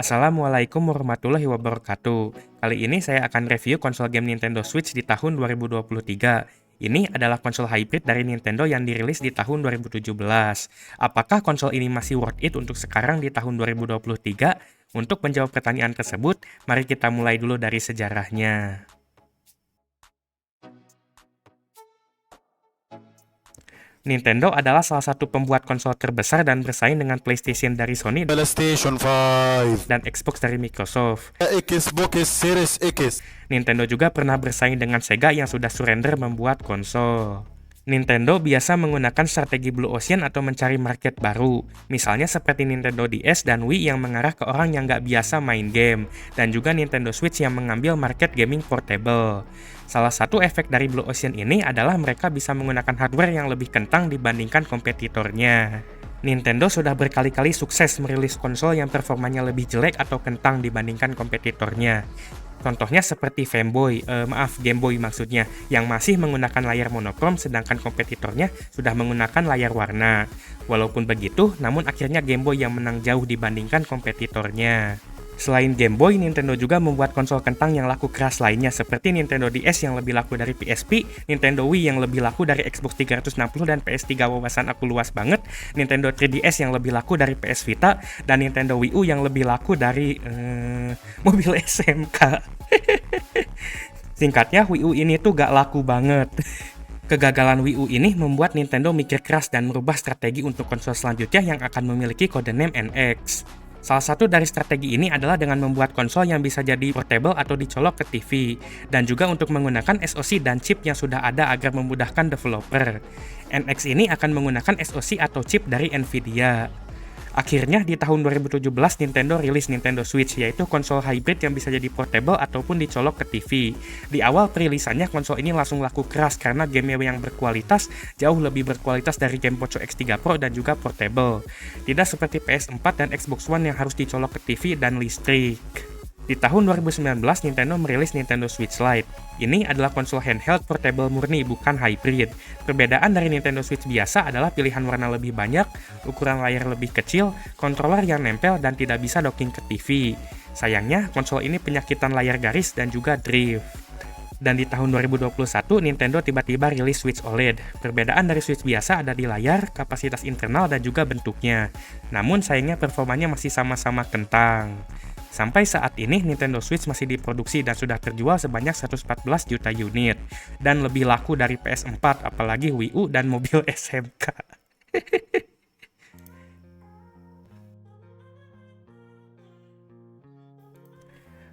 Assalamualaikum warahmatullahi wabarakatuh. Kali ini saya akan review konsol game Nintendo Switch di tahun 2023. Ini adalah konsol hybrid dari Nintendo yang dirilis di tahun 2017. Apakah konsol ini masih worth it untuk sekarang di tahun 2023? Untuk menjawab pertanyaan tersebut, mari kita mulai dulu dari sejarahnya. Nintendo adalah salah satu pembuat konsol terbesar dan bersaing dengan PlayStation dari Sony PlayStation 5, dan Xbox dari Microsoft. Xbox Series X. Nintendo juga pernah bersaing dengan Sega yang sudah surrender membuat konsol. Nintendo biasa menggunakan strategi Blue Ocean atau mencari market baru, misalnya seperti Nintendo DS dan Wii yang mengarah ke orang yang nggak biasa main game, dan juga Nintendo Switch yang mengambil market gaming portable. Salah satu efek dari Blue Ocean ini adalah mereka bisa menggunakan hardware yang lebih kentang dibandingkan kompetitornya. Nintendo sudah berkali-kali sukses merilis konsol yang performanya lebih jelek atau kentang dibandingkan kompetitornya. Contohnya seperti Game Boy maksudnya, yang masih menggunakan layar monokrom sedangkan kompetitornya sudah menggunakan layar warna. Walaupun begitu, namun akhirnya Game Boy yang menang jauh dibandingkan kompetitornya. Selain Game Boy, Nintendo juga membuat konsol kentang yang laku keras lainnya seperti Nintendo DS yang lebih laku dari PSP, Nintendo Wii yang lebih laku dari Xbox 360 dan PS3 wawasan aku luas banget, Nintendo 3DS yang lebih laku dari PS Vita, dan Nintendo Wii U yang lebih laku dari mobil SMK. Singkatnya, Wii U ini tuh gak laku banget. Kegagalan Wii U ini membuat Nintendo mikir keras dan merubah strategi untuk konsol selanjutnya yang akan memiliki kode name NX. Salah satu dari strategi ini adalah dengan membuat konsol yang bisa jadi portable atau dicolok ke TV, dan juga untuk menggunakan SoC dan chip yang sudah ada agar memudahkan developer. NX ini akan menggunakan SoC atau chip dari Nvidia. Akhirnya di tahun 2017 Nintendo rilis Nintendo Switch, yaitu konsol hybrid yang bisa jadi portable ataupun dicolok ke TV. Di awal perilisannya konsol ini langsung laku keras karena game yang berkualitas jauh lebih berkualitas dari game Poco X3 Pro dan juga portable. Tidak seperti PS4 dan Xbox One yang harus dicolok ke TV dan listrik. Di tahun 2019, Nintendo merilis Nintendo Switch Lite. Ini adalah konsol handheld portable murni, bukan hybrid. Perbedaan dari Nintendo Switch biasa adalah pilihan warna lebih banyak, ukuran layar lebih kecil, kontroler yang nempel, dan tidak bisa docking ke TV. Sayangnya, konsol ini penyakitan layar garis dan juga drift. Dan di tahun 2021, Nintendo tiba-tiba rilis Switch OLED. Perbedaan dari Switch biasa ada di layar, kapasitas internal, dan juga bentuknya. Namun sayangnya performanya masih sama-sama kentang. Sampai saat ini, Nintendo Switch masih diproduksi dan sudah terjual sebanyak 114 juta unit. Dan lebih laku dari PS4, apalagi Wii U dan mobil SMK.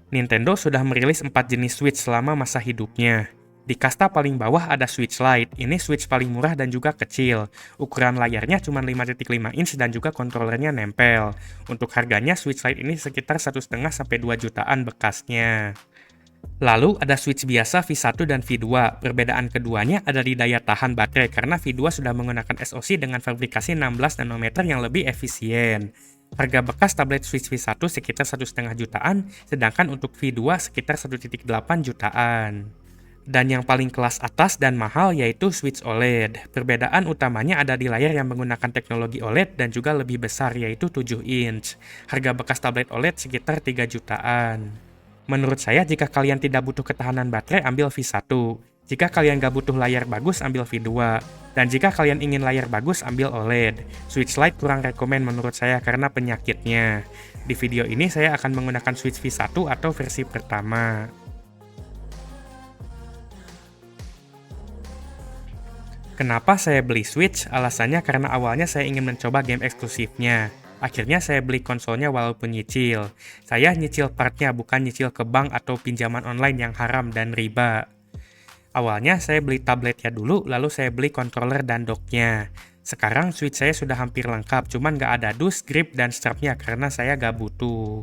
Nintendo sudah merilis 4 jenis Switch selama masa hidupnya. Di kasta paling bawah ada Switch Lite, ini Switch paling murah dan juga kecil. Ukuran layarnya cuma 5.5 inch dan juga kontrolernya nempel. Untuk harganya Switch Lite ini sekitar 1,5 sampai 2 jutaan bekasnya. Lalu ada Switch biasa V1 dan V2. Perbedaan keduanya ada di daya tahan baterai karena V2 sudah menggunakan SoC dengan fabrikasi 16 nanometer yang lebih efisien. Harga bekas tablet Switch V1 sekitar 1,5 jutaan, sedangkan untuk V2 sekitar 1,8 jutaan. Dan yang paling kelas atas dan mahal yaitu Switch OLED. Perbedaan utamanya ada di layar yang menggunakan teknologi OLED dan juga lebih besar yaitu 7 inch. Harga bekas tablet OLED sekitar 3 jutaan. Menurut saya jika kalian tidak butuh ketahanan baterai ambil V1. Jika kalian gak butuh layar bagus ambil V2. Dan jika kalian ingin layar bagus ambil OLED. Switch Lite kurang rekomen menurut saya karena penyakitnya. Di video ini saya akan menggunakan Switch V1 atau versi pertama. Kenapa saya beli Switch? Alasannya karena awalnya saya ingin mencoba game eksklusifnya. Akhirnya saya beli konsolnya walaupun nyicil. Saya nyicil partnya, bukan nyicil ke bank atau pinjaman online yang haram dan riba. Awalnya saya beli tabletnya dulu, lalu saya beli controller dan docknya. Sekarang Switch saya sudah hampir lengkap, cuman nggak ada dus, grip, dan strapnya karena saya nggak butuh.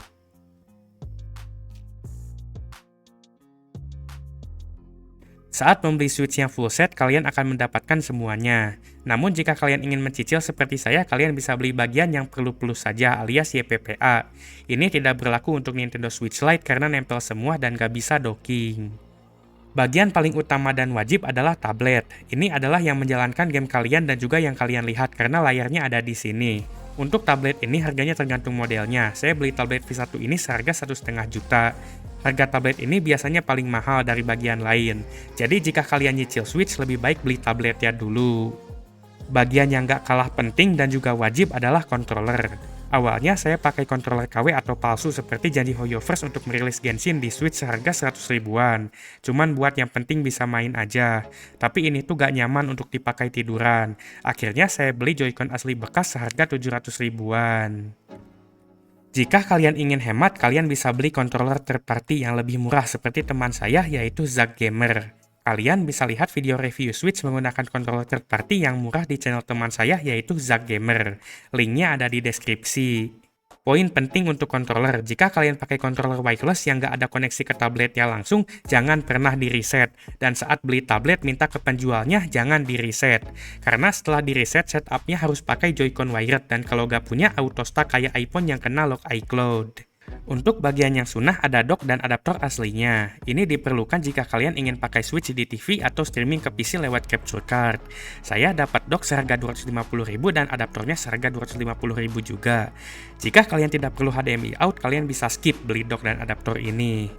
Saat membeli Switch yang full set, kalian akan mendapatkan semuanya. Namun jika kalian ingin mencicil seperti saya, kalian bisa beli bagian yang perlu-perlu saja alias YPPA. Ini tidak berlaku untuk Nintendo Switch Lite karena nempel semua dan gak bisa docking. Bagian paling utama dan wajib adalah tablet. Ini adalah yang menjalankan game kalian dan juga yang kalian lihat karena layarnya ada di sini. Untuk tablet ini harganya tergantung modelnya. Saya beli tablet V1 ini seharga 1,5 juta. Harga tablet ini biasanya paling mahal dari bagian lain. Jadi jika kalian nyicil Switch, lebih baik beli tabletnya dulu. Bagian yang gak kalah penting dan juga wajib adalah controller. Awalnya saya pakai controller KW atau palsu seperti janji HoYoverse untuk merilis Genshin di Switch seharga 100 ribuan. Cuman buat yang penting bisa main aja. Tapi ini tuh gak nyaman untuk dipakai tiduran. Akhirnya saya beli Joy-Con asli bekas seharga 700 ribuan. Jika kalian ingin hemat, kalian bisa beli controller third party yang lebih murah seperti teman saya yaitu Zack Gamer. Kalian bisa lihat video review Switch menggunakan controller third party yang murah di channel teman saya yaitu Zack Gamer. Linknya ada di deskripsi. Poin penting untuk controller, jika kalian pakai controller wireless yang nggak ada koneksi ke tabletnya langsung, jangan pernah di-reset. Dan saat beli tablet, minta ke penjualnya jangan di-reset. Karena setelah di-reset, setupnya harus pakai Joy-Con wired, dan kalau nggak punya, auto stuck kayak iPhone yang kena lock iCloud. Untuk bagian yang sunnah ada dock dan adaptor aslinya. Ini diperlukan jika kalian ingin pakai Switch di TV atau streaming ke PC lewat capture card. Saya dapat dock seharga 250.000 dan adaptornya seharga 250.000 juga. Jika kalian tidak perlu HDMI out, kalian bisa skip beli dock dan adaptor ini.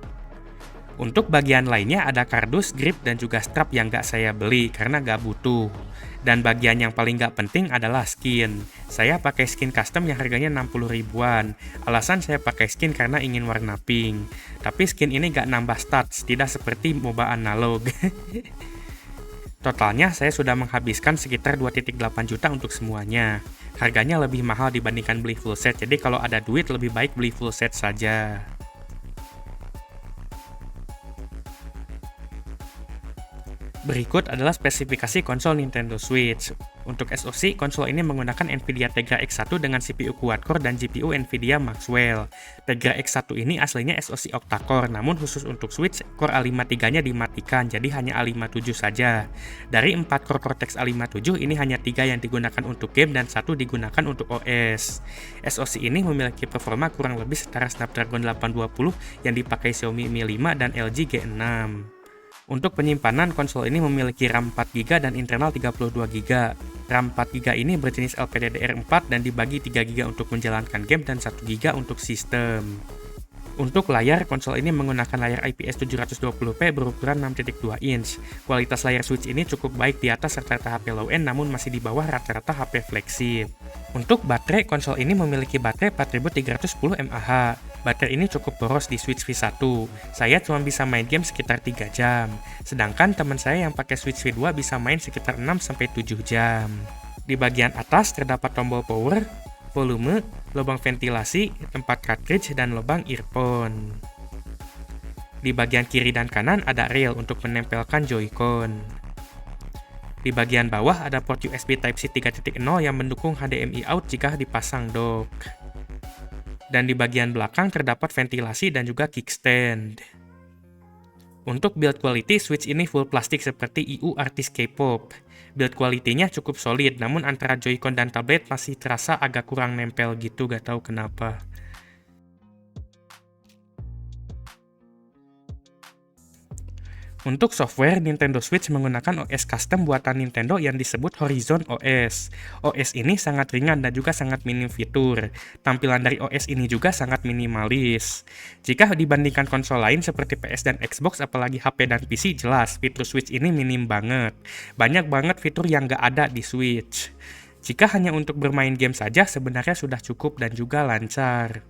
Untuk bagian lainnya ada kardus, grip, dan juga strap yang gak saya beli karena gak butuh. Dan bagian yang paling gak penting adalah skin. Saya pakai skin custom yang harganya 60 ribuan. Alasan saya pakai skin karena ingin warna pink. Tapi skin ini gak nambah stats, tidak seperti MOBA analog. Totalnya saya sudah menghabiskan sekitar 2,8 juta untuk semuanya. Harganya lebih mahal dibandingkan beli full set, jadi kalau ada duit lebih baik beli full set saja. Berikut adalah spesifikasi konsol Nintendo Switch. Untuk SoC, konsol ini menggunakan Nvidia Tegra X1 dengan CPU quad-core dan GPU Nvidia Maxwell. Tegra X1 ini aslinya SoC octa-core, namun khusus untuk Switch, Core A53-nya dimatikan, jadi hanya A57 saja. Dari 4 core Cortex A57, ini hanya 3 yang digunakan untuk game dan 1 digunakan untuk OS. SoC ini memiliki performa kurang lebih setara Snapdragon 820 yang dipakai Xiaomi Mi 5 dan LG G6. Untuk penyimpanan, konsol ini memiliki RAM 4GB dan internal 32GB. RAM 4GB ini berjenis LPDDR4 dan dibagi 3GB untuk menjalankan game dan 1GB untuk sistem. Untuk layar, konsol ini menggunakan layar IPS 720p berukuran 6.2 inch. Kualitas layar Switch ini cukup baik di atas rata-rata HP low-end namun masih di bawah rata-rata HP flagship. Untuk baterai, konsol ini memiliki baterai 4310 mAh. Baterai ini cukup boros di Switch V1. Saya cuma bisa main game sekitar 3 jam. Sedangkan teman saya yang pakai Switch V2 bisa main sekitar 6-7 jam. Di bagian atas terdapat tombol power, volume, lubang ventilasi, tempat cartridge, dan lubang earphone. Di bagian kiri dan kanan ada rail untuk menempelkan Joy-Con. Di bagian bawah ada port USB Type-C 3.0 yang mendukung HDMI out jika dipasang dock. Dan di bagian belakang terdapat ventilasi dan juga kickstand. Untuk build quality, Switch ini full plastik seperti EU artis K-pop. Build quality-nya cukup solid, namun antara Joy-Con dan tablet masih terasa agak kurang nempel gitu, gak tahu kenapa. Untuk software, Nintendo Switch menggunakan OS custom buatan Nintendo yang disebut Horizon OS. OS ini sangat ringan dan juga sangat minim fitur. Tampilan dari OS ini juga sangat minimalis. Jika dibandingkan konsol lain seperti PS dan Xbox, apalagi HP dan PC, jelas fitur Switch ini minim banget. Banyak banget fitur yang nggak ada di Switch. Jika hanya untuk bermain game saja, sebenarnya sudah cukup dan juga lancar.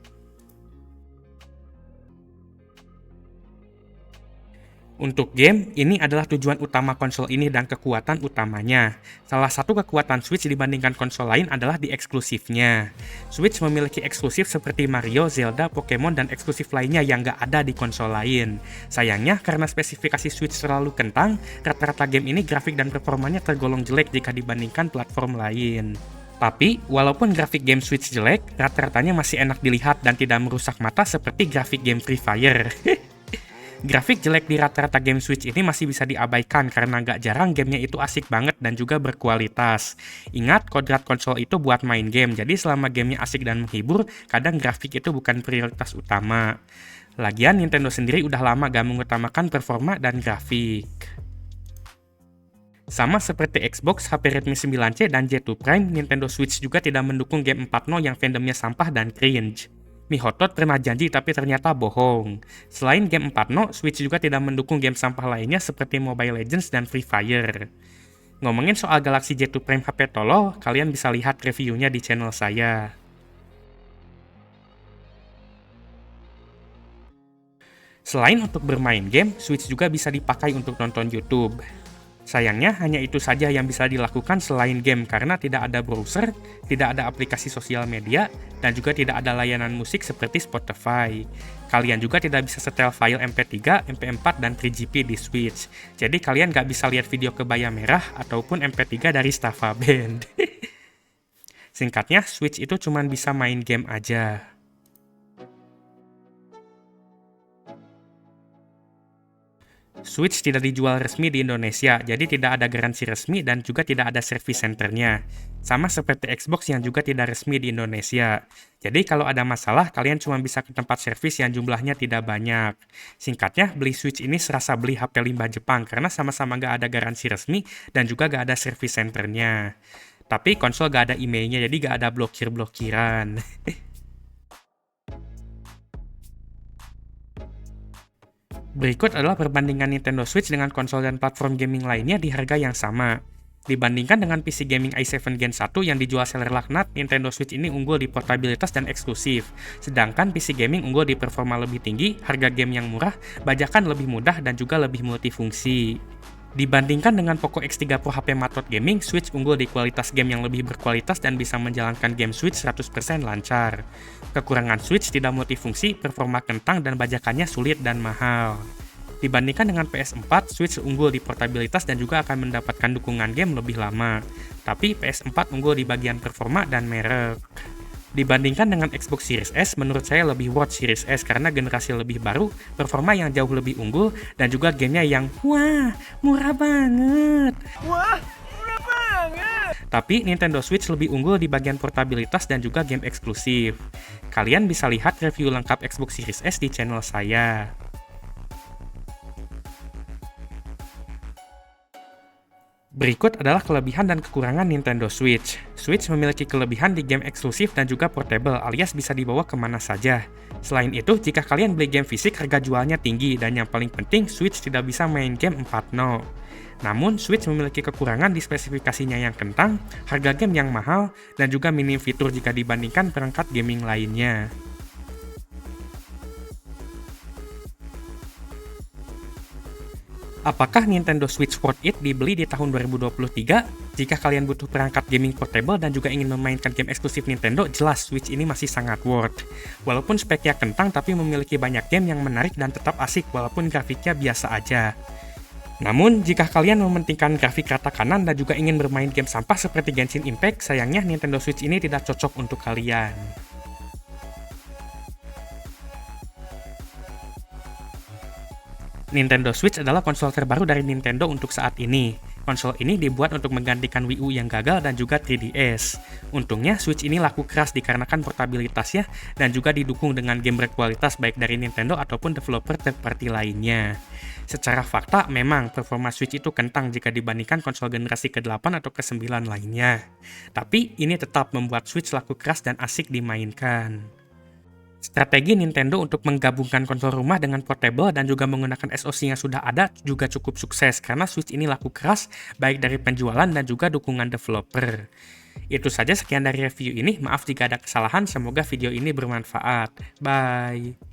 Untuk game, ini adalah tujuan utama konsol ini dan kekuatan utamanya. Salah satu kekuatan Switch dibandingkan konsol lain adalah di eksklusifnya. Switch memiliki eksklusif seperti Mario, Zelda, Pokemon, dan eksklusif lainnya yang nggak ada di konsol lain. Sayangnya, karena spesifikasi Switch terlalu kentang, rata-rata game ini grafik dan performanya tergolong jelek jika dibandingkan platform lain. Tapi, walaupun grafik game Switch jelek, rata-ratanya masih enak dilihat dan tidak merusak mata seperti grafik game Free Fire. Grafik jelek di rata-rata game Switch ini masih bisa diabaikan karena nggak jarang gamenya itu asik banget dan juga berkualitas. Ingat, kodrat konsol itu buat main game, jadi selama gamenya asik dan menghibur, kadang grafik itu bukan prioritas utama. Lagian Nintendo sendiri udah lama gak mengutamakan performa dan grafik. Sama seperti Xbox, HP Redmi 9C, dan J2 Prime, Nintendo Switch juga tidak mendukung game 4.0 yang fandomnya sampah dan cringe. Mihotot pernah janji tapi ternyata bohong. Selain game 4.0, Switch juga tidak mendukung game sampah lainnya seperti Mobile Legends dan Free Fire. Ngomongin soal Galaxy J2 Prime HP tolol, kalian bisa lihat reviewnya di channel saya. Selain untuk bermain game, Switch juga bisa dipakai untuk nonton YouTube. Sayangnya, hanya itu saja yang bisa dilakukan selain game karena tidak ada browser, tidak ada aplikasi sosial media, dan juga tidak ada layanan musik seperti Spotify. Kalian juga tidak bisa setel file MP3, MP4, dan 3GP di Switch. Jadi kalian nggak bisa lihat video kebaya merah ataupun MP3 dari Stava Band. Singkatnya, Switch itu cuma bisa main game aja. Switch tidak dijual resmi di Indonesia, jadi tidak ada garansi resmi dan juga tidak ada service centernya. Sama seperti Xbox yang juga tidak resmi di Indonesia. Jadi kalau ada masalah, kalian cuma bisa ke tempat servis yang jumlahnya tidak banyak. Singkatnya, beli Switch ini serasa beli HP limbah Jepang karena sama-sama nggak ada garansi resmi dan juga nggak ada service centernya. Tapi konsol nggak ada emailnya, jadi nggak ada blokir-blokiran. Berikut adalah perbandingan Nintendo Switch dengan konsol dan platform gaming lainnya di harga yang sama. Dibandingkan dengan PC gaming i7 Gen 1 yang dijual seller laknat, Nintendo Switch ini unggul di portabilitas dan eksklusif. Sedangkan PC gaming unggul di performa lebih tinggi, harga game yang murah, bajakan lebih mudah, dan juga lebih multifungsi. Dibandingkan dengan Poco X3 Pro HP Matot Gaming, Switch unggul di kualitas game yang lebih berkualitas dan bisa menjalankan game Switch 100% lancar. Kekurangan Switch tidak multifungsi, performa kentang, dan bajakannya sulit dan mahal. Dibandingkan dengan PS4, Switch unggul di portabilitas dan juga akan mendapatkan dukungan game lebih lama. Tapi PS4 unggul di bagian performa dan merek. Dibandingkan dengan Xbox Series S, menurut saya lebih worth Series S karena generasi lebih baru, performa yang jauh lebih unggul, dan juga gamenya yang wah, murah banget. Tapi Nintendo Switch lebih unggul di bagian portabilitas dan juga game eksklusif. Kalian bisa lihat review lengkap Xbox Series S di channel saya. Berikut adalah kelebihan dan kekurangan Nintendo Switch. Switch memiliki kelebihan di game eksklusif dan juga portable alias bisa dibawa kemana saja. Selain itu, jika kalian beli game fisik, harga jualnya tinggi dan yang paling penting, Switch tidak bisa main game 4.0. Namun, Switch memiliki kekurangan di spesifikasinya yang kentang, harga game yang mahal, dan juga minim fitur jika dibandingkan perangkat gaming lainnya. Apakah Nintendo Switch worth it dibeli di tahun 2023? Jika kalian butuh perangkat gaming portable dan juga ingin memainkan game eksklusif Nintendo, jelas Switch ini masih sangat worth. Walaupun speknya kentang tapi memiliki banyak game yang menarik dan tetap asik walaupun grafiknya biasa aja. Namun, jika kalian mementingkan grafik rata kanan dan juga ingin bermain game sampah seperti Genshin Impact, sayangnya Nintendo Switch ini tidak cocok untuk kalian. Nintendo Switch adalah konsol terbaru dari Nintendo untuk saat ini. Konsol ini dibuat untuk menggantikan Wii U yang gagal dan juga 3DS. Untungnya, Switch ini laku keras dikarenakan portabilitasnya dan juga didukung dengan game berkualitas baik dari Nintendo ataupun developer third party lainnya. Secara fakta, memang performa Switch itu kentang jika dibandingkan konsol generasi ke-8 atau ke-9 lainnya. Tapi, ini tetap membuat Switch laku keras dan asik dimainkan. Strategi Nintendo untuk menggabungkan konsol rumah dengan portable dan juga menggunakan SoC yang sudah ada juga cukup sukses karena Switch ini laku keras baik dari penjualan dan juga dukungan developer. Itu saja sekian dari review ini, maaf jika ada kesalahan, semoga video ini bermanfaat. Bye!